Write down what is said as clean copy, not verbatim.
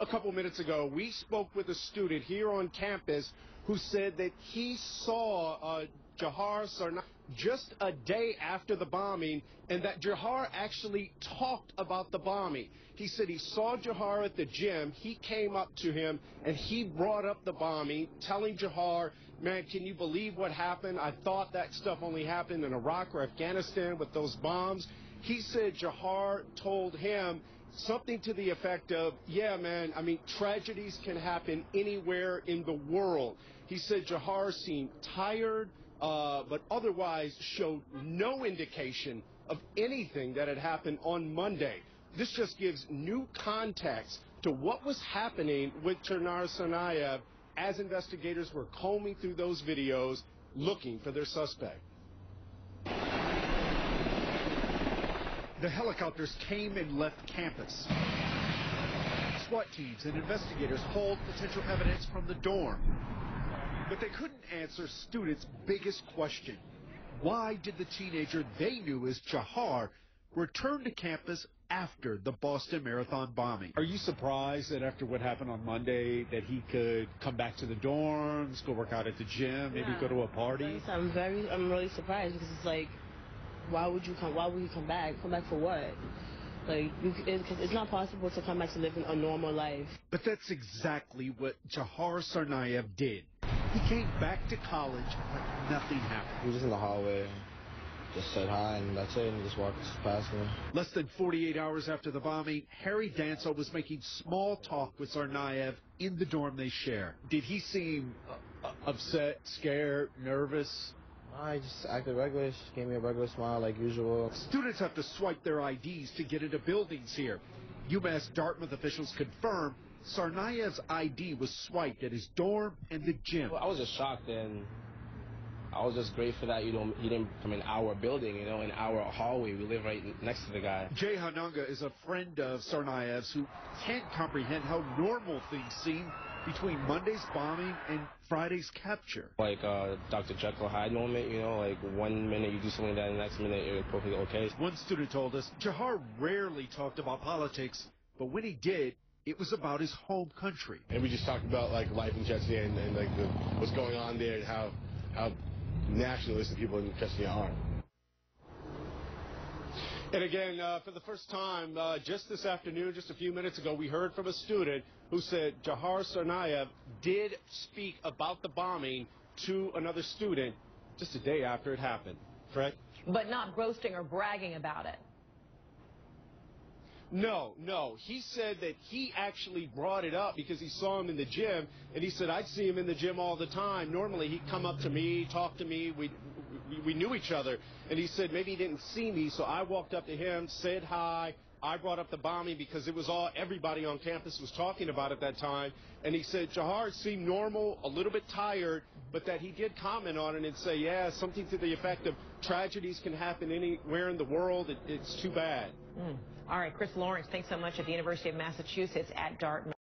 a couple minutes ago, we spoke with a student here on campus who said that he saw Jahar Sarnaev just a day after the bombing, and that Jahar actually talked about the bombing. He said he saw Jahar at the gym. He came up to him, and he brought up the bombing, telling Jahar, man, can you believe what happened? I thought that stuff only happened in Iraq or Afghanistan with those bombs. He said Jahar told him something to the effect of, yeah, man, I mean, tragedies can happen anywhere in the world. He said Jahar seemed tired, but otherwise showed no indication of anything that had happened on Monday. This just gives new context to what was happening with Jahar Sarnaev as investigators were combing through those videos looking for their suspect. The helicopters came and left campus. SWAT teams and investigators hauled potential evidence from the dorm. But they couldn't answer students' biggest question. Why did the teenager they knew as Jahar return to campus after the Boston Marathon bombing? Are you surprised that after what happened on Monday that he could come back to the dorms, go work out at the gym, maybe go to a party? I'm really surprised because it's like, why would you come? Why would you come back? Come back for what? Like, it's not possible to come back to live a normal life. But that's exactly what Jahar Sarnaev did. He came back to college, but nothing happened. He was just in the hallway, just said hi, and that's it, and just walked past me. Less than 48 hours after the bombing, Harry Danso was making small talk with Sarnaev in the dorm they share. Did he seem upset, scared, nervous? I just acted regular, just gave me a regular smile like usual. Students have to swipe their IDs to get into buildings here. UMass Dartmouth officials confirm Sarnaev's ID was swiped at his dorm and the gym. Well, I was just shocked, and I was just grateful that he didn't come in our building, in our hallway. We live right next to the guy. Jay Hanunga is a friend of Sarnaev's who can't comprehend how normal things seem between Monday's bombing and Friday's capture. Like Dr. Jekyll Hyde moment, like 1 minute you do something like that, and the next minute you're perfectly okay. One student told us Jahar rarely talked about politics, but when he did, it was about his home country. And we just talked about like life in Chechnya and like what's going on there and how nationalistic people in Chechnya are. And again, for the first time, just this afternoon, just a few minutes ago, we heard from a student who said Jahar Sarnaev did speak about the bombing to another student just a day after it happened. Fred? But not boasting or bragging about it. No. He said that he actually brought it up because he saw him in the gym, and he said, I'd see him in the gym all the time. Normally, he'd come up to me, talk to me. We knew each other. And he said maybe he didn't see me, so I walked up to him, said hi. I brought up the bombing because it was everybody on campus was talking about at that time. And he said Jahar seemed normal, a little bit tired, but that he did comment on it and say, yeah, something to the effect of tragedies can happen anywhere in the world. It's too bad. All right, Chris Lawrence, thanks so much at the University of Massachusetts at Dartmouth.